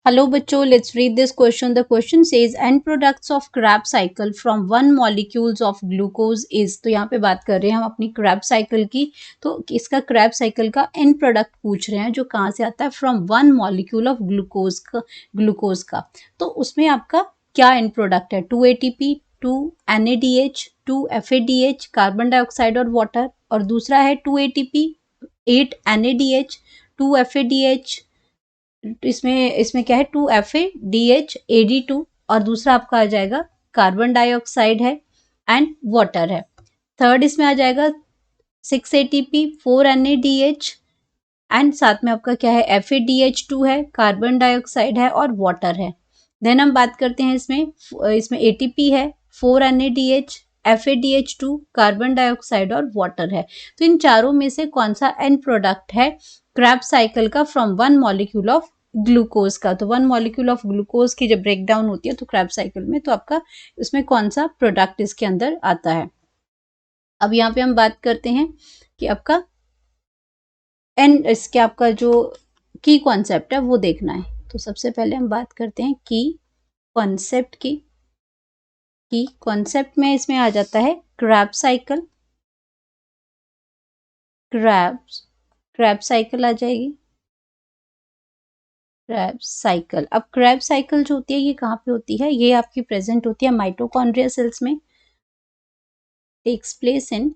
Hello बच्चों, let's read this question. The question says end products of Krebs cycle from one molecules of glucose is। तो यहाँ पे बात कर रहे हैं हम अपनी Krebs cycle की। तो इसका Krebs cycle का end product पूछ रहे हैं जो कहाँ से आता है, from one molecule of glucose का। तो उसमें आपका क्या end product है, 2 ATP, 2 NADH, 2 FADH, carbon dioxide और वाटर, और दूसरा है 2 ATP, 8 NADH, 2 FADH, इसमें क्या है 2FADH, AD2, और दूसरा आपका आ जाएगा कार्बन डाइऑक्साइड है एंड वाटर है। थर्ड इसमें आ जाएगा 6 ATP, 4 NADH एंड साथ में आपका क्या है FADH2 है, कार्बन डाइऑक्साइड है और वाटर है। देन हम बात करते हैं इसमें ATP है, 4 NADH, FADH2, कार्बन डाइऑक्साइड और वाटर है। तो इन चारों में से कौन सा एंड प्रोडक्ट है Krebs साइकिल का from one molecule of glucose का। तो वन मॉलिक्यूल ऑफ ग्लूकोज की जब ब्रेक डाउन होती है तो Krebs साइकिल में, तो आपका इसमें कौन सा प्रोडक्ट इसके अंदर आता है। अब यहाँ पे हम बात करते हैं कि आपका एंड इसके आपका जो की कॉन्सेप्ट है वो देखना है। तो सबसे पहले हम बात करते हैं की कॉन्सेप्ट की। कॉन्सेप्ट में इसमें आ जाता है Krebs साइकिल, Krebs साइकिल आ जाएगी, Krebs साइकिल। अब Krebs साइकिल जो होती है ये कहाँ पे होती है, ये आपकी प्रेजेंट होती है माइटोकॉन्ड्रिया सेल्स में। Takes place in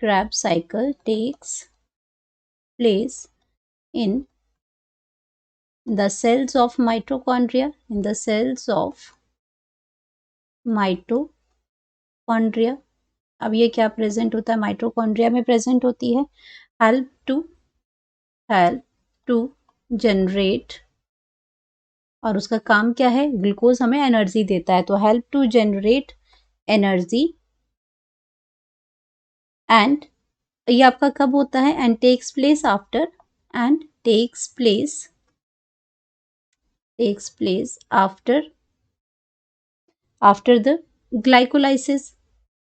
Krebs cycle takes place in the cells of mitochondria, in the cells of mitochondria। अब ये क्या प्रेजेंट होता है, माइटोकॉन्ड्रिया में प्रेजेंट होती है। हेल्प टू जनरेट, और उसका काम क्या है, ग्लूकोज हमें एनर्जी देता है, तो help to generate energy. And ये आपका कब होता है, and takes place after, and takes place after the glycolysis.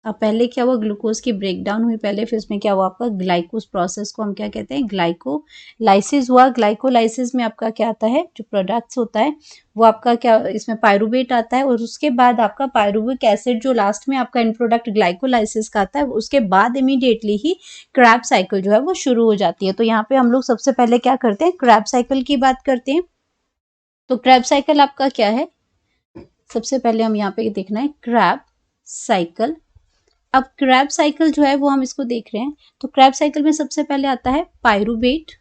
अब पहले क्या हुआ, ग्लूकोज की ब्रेकडाउन हुई पहले, फिर उसमें क्या हुआ आपका ग्लाइकोस प्रोसेस को हम क्या कहते हैं, ग्लाइकोलाइसिस हुआ। ग्लाइकोलाइसिस में आपका क्या आता है, जो प्रोडक्ट्स होता है वो आपका क्या, इसमें पायरुवेट आता है, और उसके बाद आपका पायरुविक एसिड जो लास्ट में आपका इन प्रोडक्ट ग्लाइकोलाइसिस का आता है, उसके बाद इमीडिएटली ही Krebs साइकिल जो है वो शुरू हो जाती है। तो यहाँ पे हम लोग सबसे पहले क्या करते हैं, Krebs साइकिल की बात करते हैं। तो Krebs साइकिल आपका क्या है, सबसे पहले हम यहाँ पे देखना है Krebs साइकिल। अब Krebs साइकिल जो है वो हम इसको देख रहे हैं। तो Krebs साइकिल में सबसे पहले आता है पायरुवेट।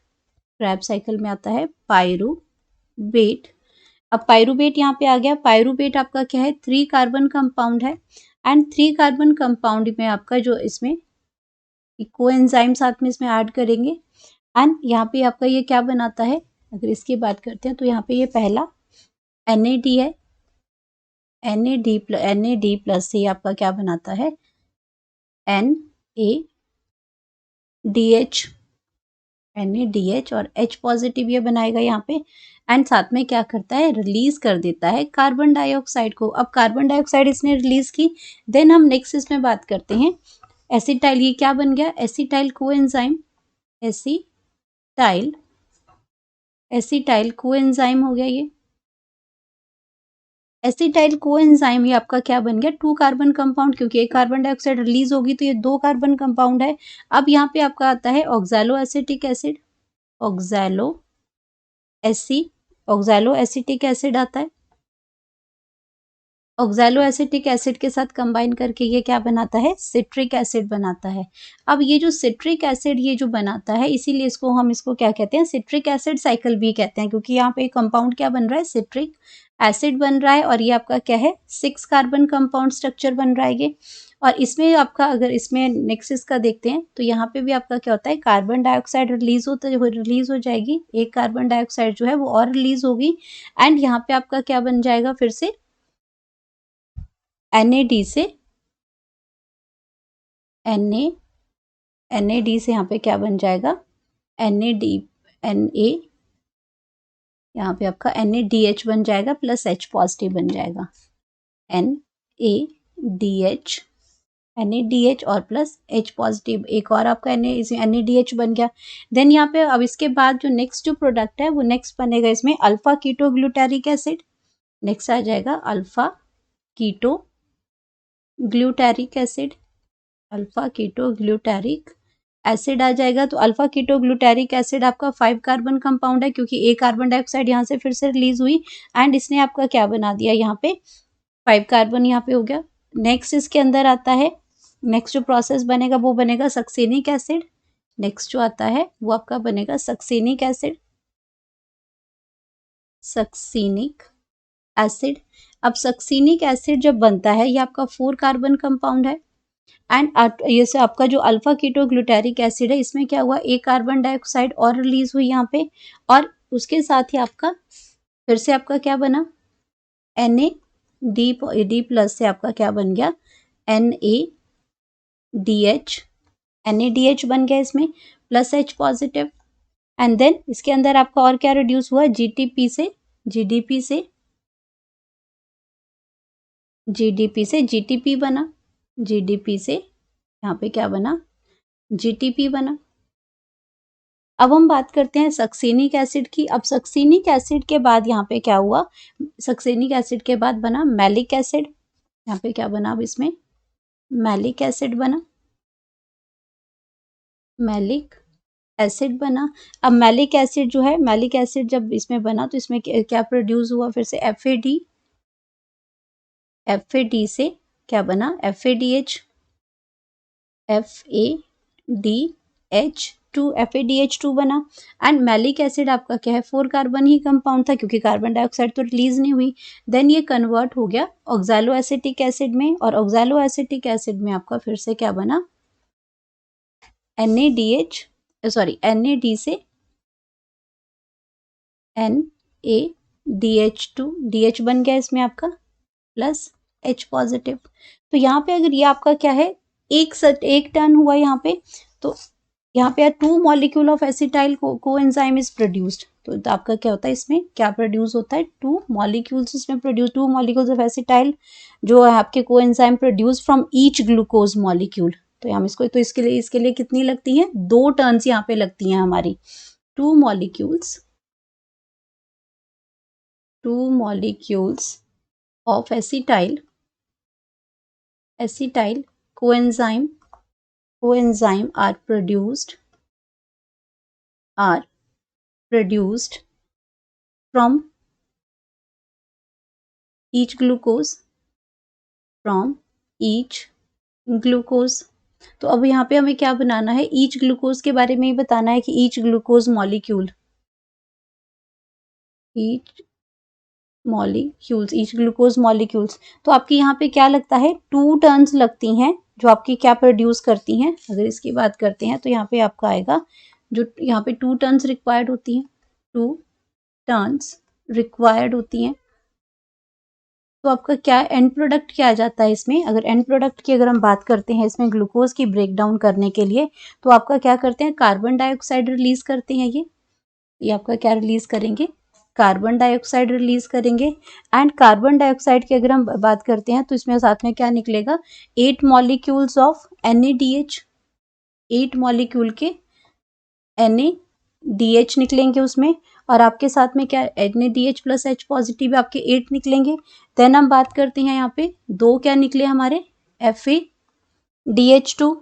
Krebs साइकिल में आता है पायरुवेट। अब पायरुवेट यहाँ पे आ गया। पायरुवेट आपका क्या है, 3 कार्बन कंपाउंड है, एंड 3 कार्बन कंपाउंड में आपका जो इसमें कोएंजाइम साथ में इसमें ऐड करेंगे, एंड यहाँ पे आपका ये क्या बनाता है, अगर इसकी बात करते हैं तो यहाँ पे ये पहला NAD है, NAD प्लस से आपका क्या बनाता है, NADH और H पॉजिटिव ये बनाएगा यहाँ पे, एंड साथ में क्या करता है, रिलीज कर देता है कार्बन डाइऑक्साइड को। अब कार्बन डाइऑक्साइड इसने रिलीज की, देन हम नेक्स्ट इसमें बात करते हैं एसिटाइल। ये क्या बन गया, एसिटाइल कोएंजाइम, एसिटाइल कोएंजाइम हो गया। ये एसिटाइल कोएंजाइम ये आपका क्या बन गया, 2 कार्बन कंपाउंड, क्योंकि एक कार्बन डाइऑक्साइड रिलीज होगी तो ये 2 कार्बन कंपाउंड है। अब यहाँ पे आपका आता है oxalo acetic acid, oxalo acetic acid आता है। ऑक्सैलो एसिटिक एसिड के साथ कंबाइन करके ये क्या बनाता है, सिट्रिक एसिड बनाता है। अब ये जो सिट्रिक एसिड ये जो बनाता है, इसीलिए इसको क्या कहते हैं, सिट्रिक एसिड साइकिल भी कहते हैं, क्योंकि यहाँ पे कंपाउंड क्या बन रहा है, सिट्रिक एसिड बन रहा है, और ये आपका क्या है, 6 कार्बन कंपाउंड स्ट्रक्चर बन रहा है ये। और इसमें आपका अगर इसमें नेक्स्ट इसका देखते हैं तो यहाँ पे भी आपका क्या होता है, कार्बन डाइऑक्साइड रिलीज हो जाएगी, एक कार्बन डाइऑक्साइड जो है वो और रिलीज होगी, एंड यहाँ पे आपका क्या बन जाएगा, फिर से NAD से NAD से यहाँ पे क्या बन जाएगा, NAD यहाँ पे आपका NADH बन जाएगा प्लस H पॉजिटिव बन जाएगा, NADH NaDH और प्लस H पॉजिटिव, एक और आपका NaDH बन गया। देन यहाँ पे अब इसके बाद जो नेक्स्ट जो प्रोडक्ट है वो नेक्स्ट बनेगा इसमें alpha keto glutaric acid. Next आ जाएगा alpha keto glutaric acid, alpha keto glutaric acid आ जाएगा। तो अल्फा कीटो ग्लूटारिक एसिड आपका 5 कार्बन कंपाउंड है, क्योंकि एक कार्बन डाइऑक्साइड यहाँ से फिर से रिलीज हुई एंड इसने आपका क्या बना दिया, यहाँ पे 5 कार्बन यहाँ पे हो गया। नेक्स्ट इसके अंदर आता है, नेक्स्ट जो प्रोसेस बनेगा वो बनेगा सक्सेनिक एसिड। नेक्स्ट जो आता है वो आपका बनेगा सक्सेनिक एसिड, सक्सेनिक एसिड। अब सक्सेनिक एसिड जब बनता है ये आपका 4 कार्बन कंपाउंड है एंड ये से आपका जो अल्फा कीटो ग्लूटारिक एसिड है इसमें क्या हुआ, एक कार्बन डाइऑक्साइड और रिलीज हुई यहाँ पे, और उसके साथ ही आपका फिर से आपका क्या बना, डी प्लस से आपका क्या बन गया, NaDH बन गया इसमें plus H positive. And then इसके अंदर आपका और क्या रिड्यूस हुआ, GDP से GTP बना, GDP से यहाँ पे क्या बना, GTP बना। अब हम बात करते हैं सक्सेनिक एसिड की। अब सक्सेनिक एसिड के बाद यहाँ पे क्या हुआ, सक्सेनिक एसिड के बाद बना मैलिक एसिड। यहाँ पे क्या बना, अब इसमें मैलिक एसिड बना, मैलिक एसिड बना। अब मैलिक एसिड जो है, मैलिक एसिड जब इसमें बना तो इसमें क्या प्रोड्यूस हुआ, फिर से FAD से क्या बना, FADH, FADH2 बना। एंड मैलिक एसिड आपका क्या है, 4 कार्बन ही कंपाउंड था, क्योंकि कार्बन डाइऑक्साइड तो रिलीज नहीं हुई। देन ये कन्वर्ट हो गया ऑक्सैलो एसिटिक एसिड में, और ऑक्सैलो एसिटिक एसिड में आपका फिर से क्या बना, NAD से NaDH2, DH बन गया इसमें आपका प्लस H पॉजिटिव। तो यहाँ पे अगर ये आपका क्या है, एक टर्न हुआ यहाँ पे, तो यहाँ पे 2 molecule of acetyl coenzyme is produced. तो आपका क्या होता है, इसमें क्या प्रोड्यूस होता है, 2 मॉलिक्यूल्स इसमें प्रोड्यूस, 2 मॉलिक्यूल्स ऑफ एसिटाइल जो है आपके coenzyme produce from each glucose molecule. तो हम इसको, तो इसके लिए कितनी लगती हैं, 2 टर्न्स यहाँ पे लगती हैं हमारी, 2 molecules of acetyl coenzyme are produced from each glucose, तो अब यहाँ पे हमें क्या बनाना है, ईच ग्लूकोज के बारे में ही बताना है कि each glucose molecule, each glucose molecules. तो आपकी यहाँ पे क्या लगता है, 2 टर्न्स लगती हैं जो आपकी क्या प्रोड्यूस करती हैं। अगर इसकी बात करते हैं तो यहाँ पे आपका आएगा, जो यहाँ पे 2 टर्न्स रिक्वायर्ड होती हैं, 2 टर्न्स रिक्वायर्ड होती हैं। तो आपका क्या एंड प्रोडक्ट क्या आ जाता है इसमें, अगर एंड प्रोडक्ट की अगर हम बात करते हैं इसमें ग्लूकोज की ब्रेक डाउन करने के लिए, तो आपका क्या करते हैं, कार्बन डाइऑक्साइड रिलीज करते हैं। ये आपका क्या रिलीज करेंगे, कार्बन डाइऑक्साइड रिलीज करेंगे। एंड कार्बन डाइऑक्साइड की अगर हम बात करते हैं तो इसमें साथ में क्या निकलेगा, 8 मॉलिक्यूल्स ऑफ NaDH, 8 मॉलिक्यूल के NaDH निकलेंगे उसमें, और आपके साथ में क्या NaDH प्लस H पॉजिटिव आपके 8 निकलेंगे। देन हम बात करते हैं यहाँ पे 2 क्या निकले हमारे, FADH2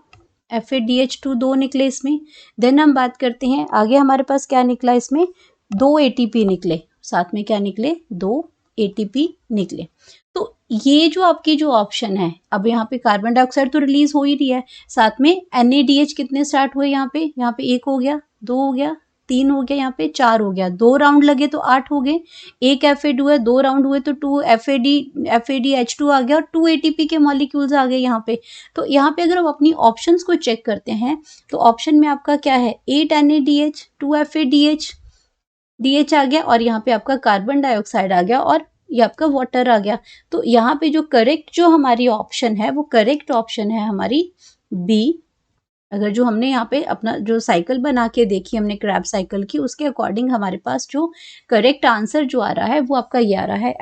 2 निकले इसमें। देन हम बात करते हैं आगे, हमारे पास क्या निकला इसमें, 2 ATP निकले, साथ में क्या निकले, 2 ATP निकले। तो ये जो आपकी जो ऑप्शन है, अब यहाँ पे कार्बन डाइऑक्साइड तो रिलीज हो ही रही है, साथ में NaDH कितने स्टार्ट हुए, यहाँ पे 1 हो गया, 2 हो गया, 3 हो गया, यहाँ पे 4 हो गया, 2 राउंड लगे तो 8 हो गए, एक FAD है, 2 राउंड हुए तो 2 FADH2 आ गया, और 2 ATP के मॉलिक्यूल्स आ गए यहाँ पे। तो यहाँ पे अगर हम अपनी ऑप्शंस को चेक करते हैं तो ऑप्शन में आपका क्या है, 8 NaDH, 2 FADH आ गया, और यहाँ पे आपका कार्बन डाइऑक्साइड आ गया, और ये आपका वाटर आ गया। तो यहाँ पे जो करेक्ट जो हमारी ऑप्शन है वो करेक्ट ऑप्शन है हमारी बी। अगर जो हमने यहाँ पे अपना जो साइकिल बना के देखी हमने क्रैब साइकिल की, उसके अकॉर्डिंग हमारे पास जो करेक्ट आंसर जो आ रहा है वो आपका ये आ रहा है,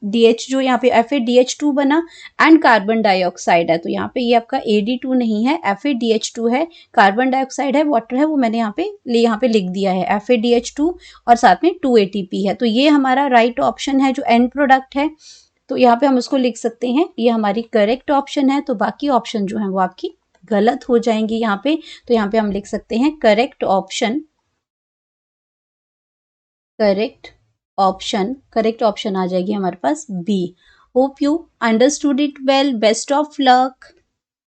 DH जो यहाँ पे FADH2 बना एंड कार्बन डाइऑक्साइड है, तो यहाँ पे ये आपका AD2 नहीं है, FADH2 है, कार्बन डाइऑक्साइड है, वाटर है, वो मैंने यहाँ पे लिख दिया है FADH2 और साथ में 2 ATP है। तो ये हमारा राइट ऑप्शन है जो एंड प्रोडक्ट है, तो यहाँ पे हम उसको लिख सकते हैं, ये हमारी करेक्ट ऑप्शन है। तो बाकी ऑप्शन जो है वो आपकी गलत हो जाएंगी यहाँ पे, तो यहाँ पे हम लिख सकते हैं करेक्ट ऑप्शन करेक्ट ऑप्शन आ जाएगी हमारे पास B. Hope you understood it well, best of luck.